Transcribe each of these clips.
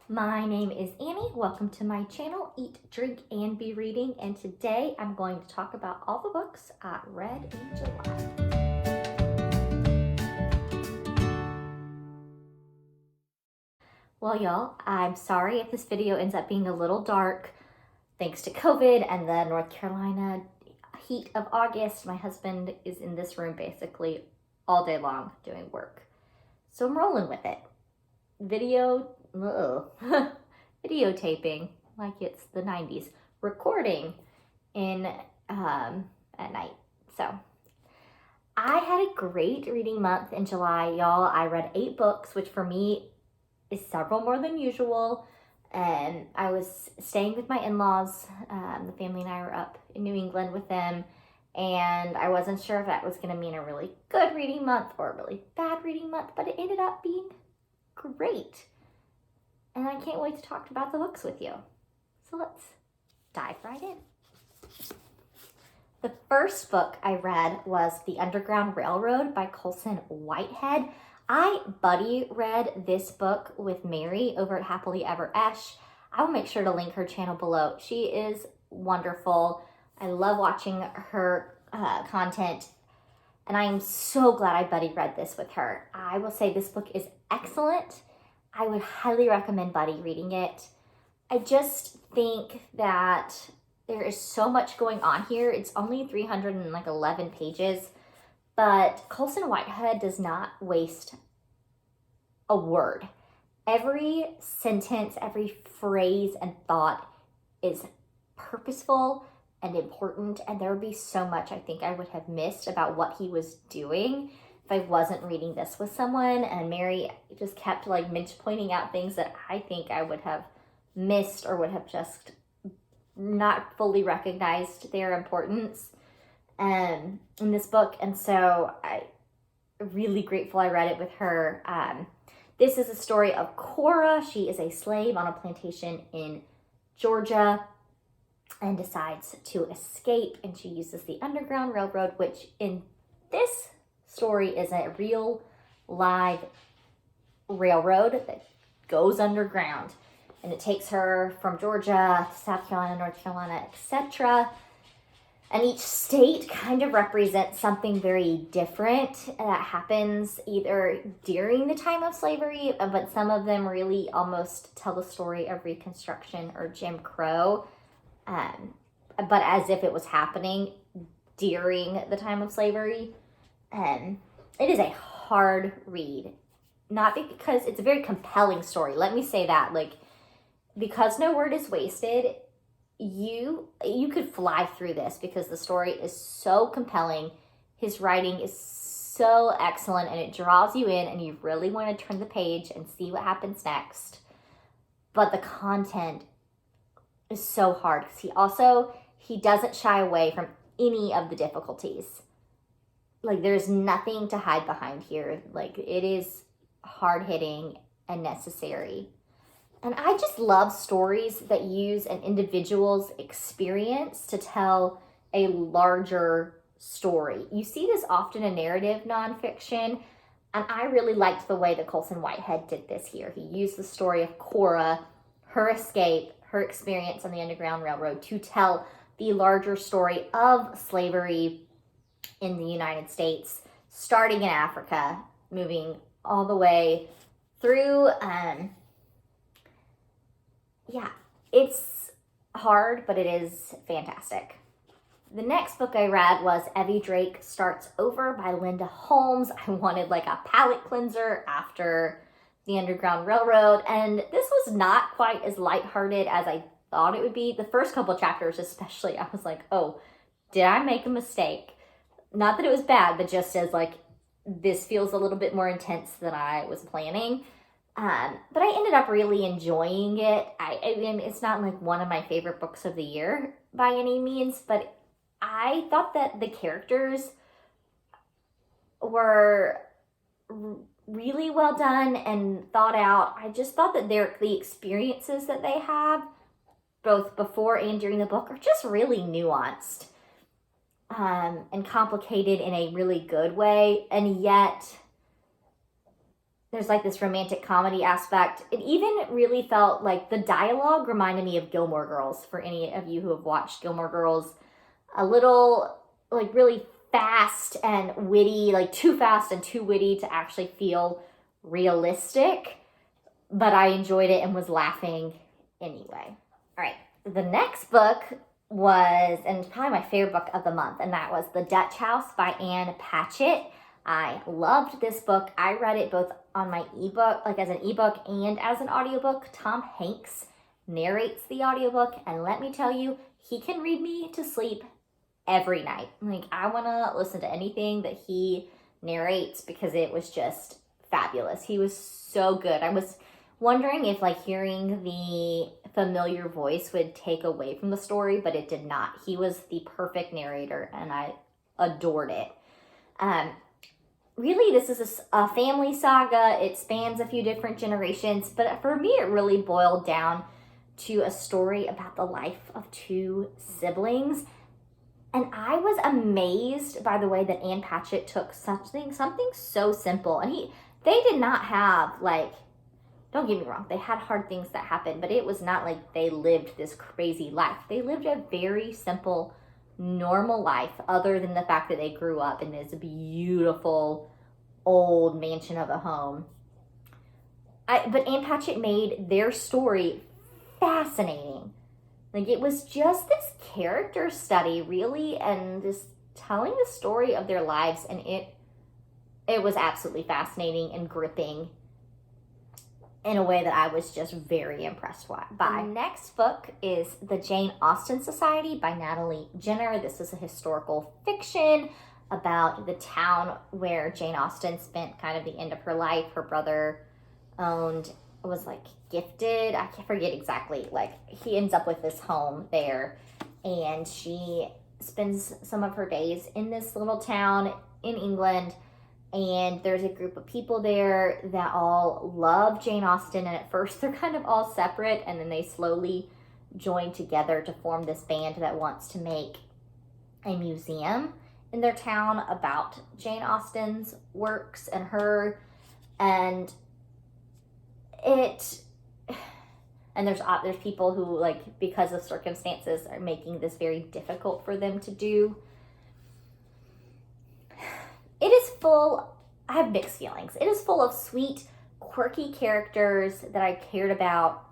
My name is Annie. Welcome to my channel, Eat, Drink, and Be Reading. And today I'm going to talk about all the books I read in July. Well, y'all, I'm sorry if this video ends up being a little dark. Thanks to COVID and the North Carolina heat of August, my husband is in this room basically all day long doing work. So I'm rolling with it. Videotaping like it's the 90s, recording in at night. So I had a great reading month in July, y'all. I read 8 books, which for me is several more than usual. And I was staying with my in-laws. The family and I were up in New England with them, and I wasn't sure if that was going to mean a really good reading month or a really bad reading month, but it ended up being great. And I can't wait to talk about the books with you. So let's dive right in. The first book I read was The Underground Railroad by Colson Whitehead. I buddy read this book with Mary over at Happily Ever Esh. I will make sure to link her channel below. She is wonderful. I love watching her content, and I am so glad I buddy read this with her. I will say this book is excellent. I would highly recommend buddy reading it. I just think that there is so much going on here. It's only 311 pages, but Colson Whitehead does not waste a word. Every sentence, every phrase and thought is purposeful and important, and there would be so much I think I would have missed about what he was doing if I wasn't reading this with someone. And Mary just kept pointing out things that I think I would have missed or would have just not fully recognized their importance in this book. And so I'm really grateful I read it with her. This is a story of Cora. She is a slave on a plantation in Georgia and decides to escape, and she uses the Underground Railroad, which in this story is a real live railroad that goes underground, and it takes her from Georgia to South Carolina, North Carolina, etc. And each state kind of represents something very different that happens either during the time of slavery, but some of them really almost tell the story of Reconstruction or Jim Crow, but as if it was happening during the time of slavery. It is a hard read, not because it's a very compelling story. Let me say that, because no word is wasted, you could fly through this because the story is so compelling. His writing is so excellent, and it draws you in, and you really want to turn the page and see what happens next. But the content is so hard because he doesn't shy away from any of the difficulties. There's nothing to hide behind here. It is hard-hitting and necessary. And I just love stories that use an individual's experience to tell a larger story. You see this often in narrative nonfiction, and I really liked the way that Colson Whitehead did this here. He used the story of Cora, her escape, her experience on the Underground Railroad to tell the larger story of slavery in the United States, starting in Africa, moving all the way through. It's hard, but it is fantastic. The next book I read was Evvie Drake Starts Over by Linda Holmes. I wanted a palate cleanser after the Underground Railroad, and this was not quite as lighthearted as I thought it would be. The first couple chapters especially, I was like, oh, did I make a mistake? Not that it was bad, but just as this feels a little bit more intense than I was planning. But I ended up really enjoying it. I mean, it's not one of my favorite books of the year by any means, but I thought that the characters were really well done and thought out. I just thought that the experiences that they have, both before and during the book, are just really nuanced and complicated in a really good way, and yet there's like this romantic comedy aspect. It even really felt like the dialogue reminded me of Gilmore Girls, for any of you who have watched Gilmore Girls. A little, like, really fast and witty, like too fast and too witty to actually feel realistic, but I enjoyed it and was laughing anyway. All right, the next book was, and probably my favorite book of the month, and that was The Dutch House by Ann Patchett. I loved this book. I read it both on my ebook, like as an ebook and as an audiobook. Tom Hanks narrates the audiobook, and let me tell you, he can read me to sleep every night. Like, I want to listen to anything that he narrates because it was just fabulous. He was so good. I was wondering if like hearing the familiar voice would take away from the story, but it did not. He was the perfect narrator, and I adored it. Really, this is a family saga. It spans a few different generations, but for me, it really boiled down to a story about the life of two siblings. And I was amazed by the way that Ann Patchett took something so simple. And they did not have, like, don't get me wrong, they had hard things that happened, but it was not like they lived this crazy life. They lived a very simple, normal life, other than the fact that they grew up in this beautiful old mansion of a home. But Ann Patchett made their story fascinating. Like, it was just this character study, really, and just telling the story of their lives, and it was absolutely fascinating and gripping in a way that I was just very impressed by. The next book is The Jane Austen Society by Natalie Jenner. This is a historical fiction about the town where Jane Austen spent kind of the end of her life. Her brother was like gifted, I can't forget exactly, like he ends up with this home there, and she spends some of her days in this little town in England, and there's a group of people there that all love Jane Austen, and at first they're kind of all separate, and then they slowly join together to form this band that wants to make a museum in their town about Jane Austen's works and her, and there's people who, like, because of circumstances, are making this very difficult for them to do. It is full, I have mixed feelings. It is full of sweet, quirky characters that I cared about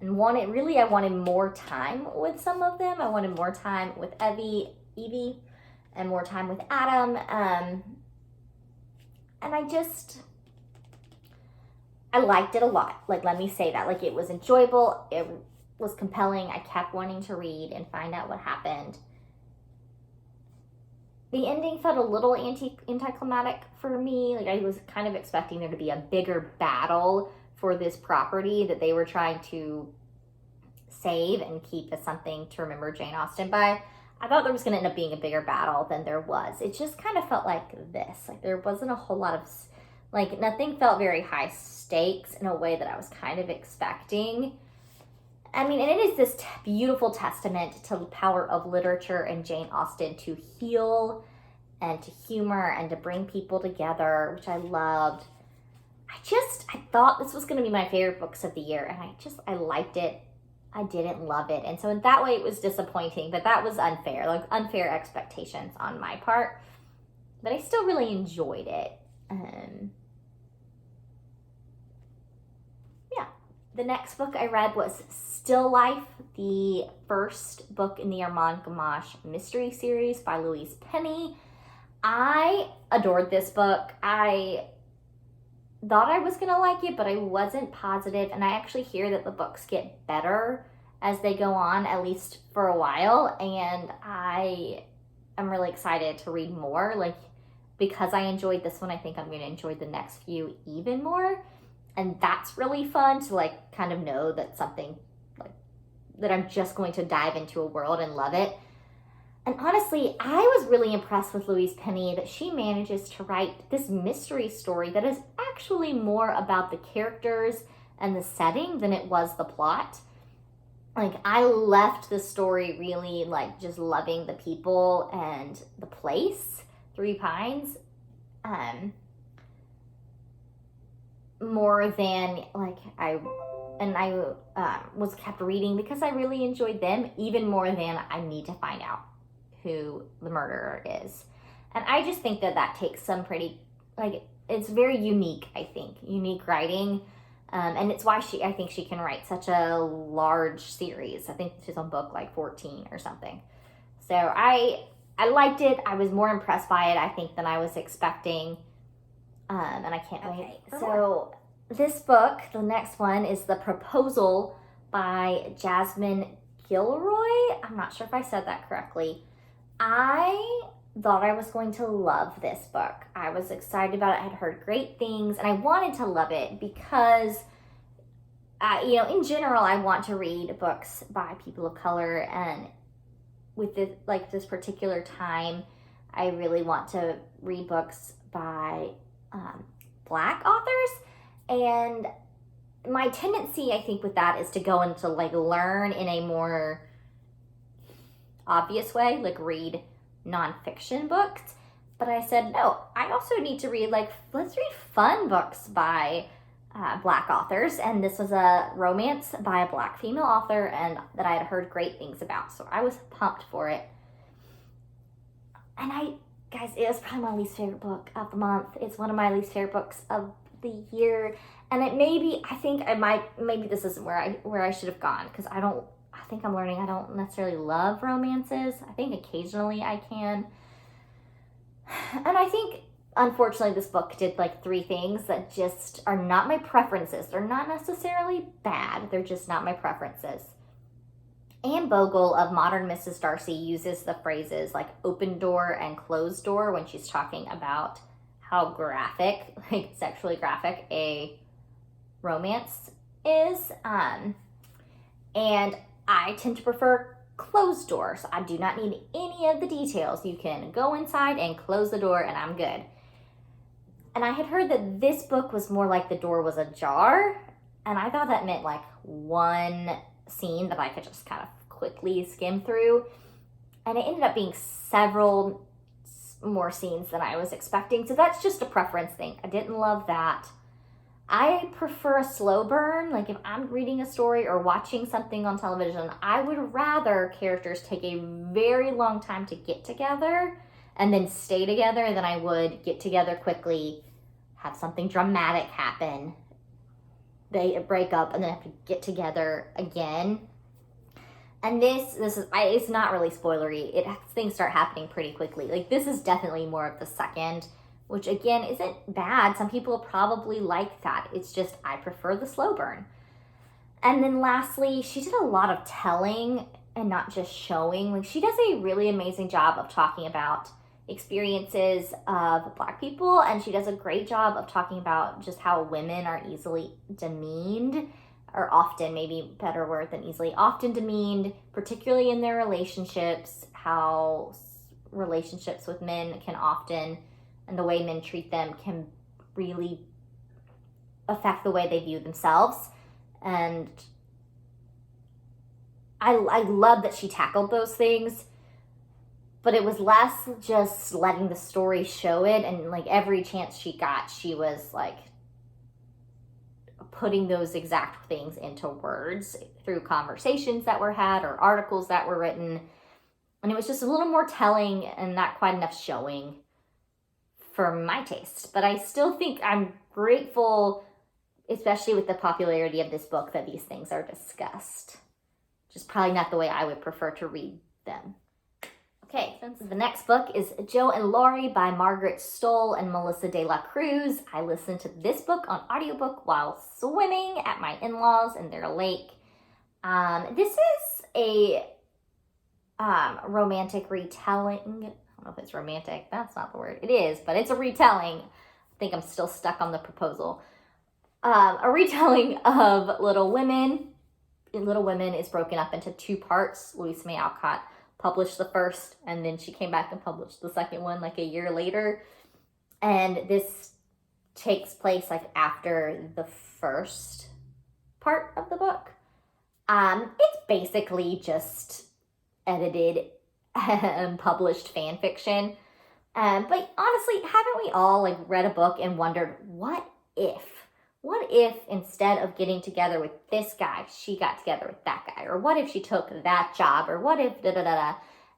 and I wanted more time with some of them. I wanted more time with Evie, and more time with Adam. And I liked it a lot. Like, let me say that. Like, it was enjoyable. It was compelling. I kept wanting to read and find out what happened. The ending felt a little anticlimactic for me. Like, I was kind of expecting there to be a bigger battle for this property that they were trying to save and keep as something to remember Jane Austen by. I thought there was going to end up being a bigger battle than there was. It just kind of felt like this. Like, there wasn't a whole lot of, like, nothing felt very high stakes in a way that I was kind of expecting. I mean, and it is this beautiful testament to the power of literature and Jane Austen to heal and to humor and to bring people together, which I loved. I thought this was going to be my favorite books of the year, and I liked it. I didn't love it. And so in that way, it was disappointing, but that was unfair, like unfair expectations on my part. But I still really enjoyed it. The next book I read was Still Life, the first book in the Armand Gamache mystery series by Louise Penny. I adored this book. I thought I was going to like it, but I wasn't positive, and I actually hear that the books get better as they go on, at least for a while, and I am really excited to read more. Like, because I enjoyed this one, I think I'm going to enjoy the next few even more. And that's really fun to, like, kind of know that something, like, that I'm just going to dive into a world and love it. And honestly, I was really impressed with Louise Penny that she manages to write this mystery story that is actually more about the characters and the setting than it was the plot. Like, I left the story really, like, just loving the people and the place, Three Pines. more than I was kept reading because I really enjoyed them, even more than I need to find out who the murderer is. And I just think that takes some pretty, it's very unique, I think, unique writing. And it's why I think she can write such a large series. I think she's on book 14 or something. So I liked it. I was more impressed by it, I think, than I was expecting. And I can't wait. So this book, the next one, is The Proposal by Jasmine Guillory. I'm not sure if I said that correctly. I thought I was going to love this book. I was excited about it. I had heard great things, and I wanted to love it because, in general, I want to read books by people of color, and with this particular time, I really want to read books by Black authors. And my tendency, I think, with that is to go into learn in a more obvious way, read nonfiction books. But I said, no, I also need to read, let's read fun books by Black authors. And this was a romance by a Black female author, and that I had heard great things about. So I was pumped for it. And guys, it was probably my least favorite book of the month. It's one of my least favorite books of the year. And maybe this isn't where I should have gone, because I think I'm learning I don't necessarily love romances. I think occasionally I can. And I think, unfortunately, this book did 3 things that just are not my preferences. They're not necessarily bad. They're just not my preferences. Anne Bogle of Modern Mrs. Darcy uses the phrases open door and closed door when she's talking about how graphic, sexually graphic, a romance is. And I tend to prefer closed doors. I do not need any of the details. You can go inside and close the door and I'm good. And I had heard that this book was more like the door was ajar. And I thought that meant one scene that I could just kind of quickly skim through. And it ended up being several more scenes than I was expecting. So that's just a preference thing. I didn't love that. I prefer a slow burn. If I'm reading a story or watching something on television, I would rather characters take a very long time to get together and then stay together than I would get together quickly, have something dramatic happen, they break up, and then have to get together again. And this is, it's not really spoilery. Things start happening pretty quickly. This is definitely more of the second, which again isn't bad. Some people probably like that. It's just I prefer the slow burn. And then lastly, she did a lot of telling and not just showing. She does a really amazing job of talking about experiences of Black people, and she does a great job of talking about just how women are easily demeaned, or often, maybe better word than easily, often demeaned, particularly in their relationships, how relationships with men can often, and the way men treat them can really affect the way they view themselves. And I love that she tackled those things, but it was less just letting the story show it, and every chance she got, she was putting those exact things into words through conversations that were had or articles that were written. And it was just a little more telling and not quite enough showing for my taste. But I still think I'm grateful, especially with the popularity of this book, that these things are discussed. Just probably not the way I would prefer to read them. Okay, so the next book is Joe and Laurie by Margaret Stohl and Melissa de la Cruz. I listened to this book on audiobook while swimming at my in-laws in their lake. This is a romantic retelling. I don't know if it's romantic. That's not the word. It is, but it's a retelling. I think I'm still stuck on the proposal. A retelling of Little Women. Little Women is broken up into 2 parts. Louise May Alcott published the first, and then she came back and published the second one a year later. And this takes place after the first part of the book. It's basically just edited and published fan fiction. But honestly, haven't we all read a book and wondered, what if what if instead of getting together with this guy, she got together with that guy? Or what if she took that job? Or what if da-da-da-da?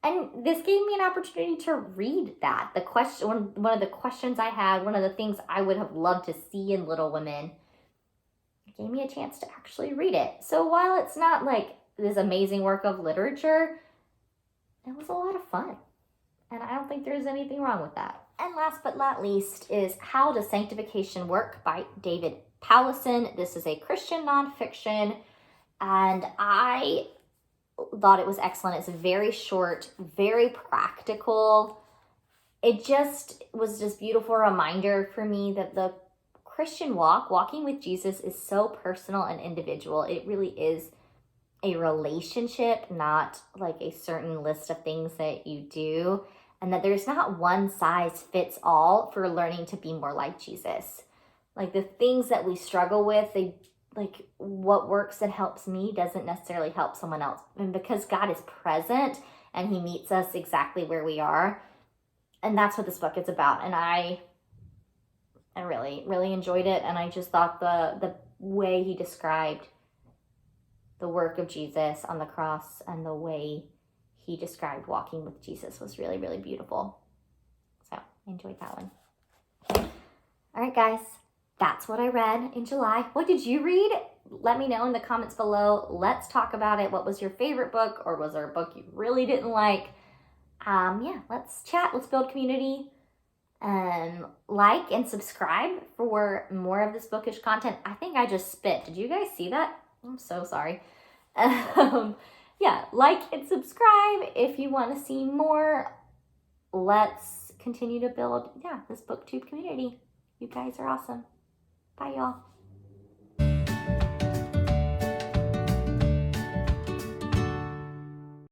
And this gave me an opportunity to read that. The question, one of the questions I had, one of the things I would have loved to see in Little Women, it gave me a chance to actually read it. So while it's not like this amazing work of literature, it was a lot of fun. And I don't think there's anything wrong with that. And last but not least is How Does Sanctification Work by David Powlison. This is a Christian nonfiction, and I thought it was excellent. It's very short, very practical. It just was this beautiful reminder for me that the Christian walking with Jesus, is so personal and individual. It really is a relationship, not like a certain list of things that you do, and that there's not one size fits all for learning to be more like Jesus. Like the things that we struggle with, like what works and helps me doesn't necessarily help someone else. And because God is present and he meets us exactly where we are. And that's what this book is about. And I really, really enjoyed it. And I just thought the way he described the work of Jesus on the cross and the way he described walking with Jesus was really, really beautiful. So I enjoyed that one. All right, guys, that's what I read in July. What did you read? Let me know in the comments below. Let's talk about it. What was your favorite book, or was there a book you really didn't like? Yeah, let's chat. Let's build community. Like and subscribe for more of this bookish content. I think I just spit. Did you guys see that? I'm so sorry. Yeah, like and subscribe if you want to see more. Let's continue to build, this booktube community. You guys are awesome. Bye, y'all.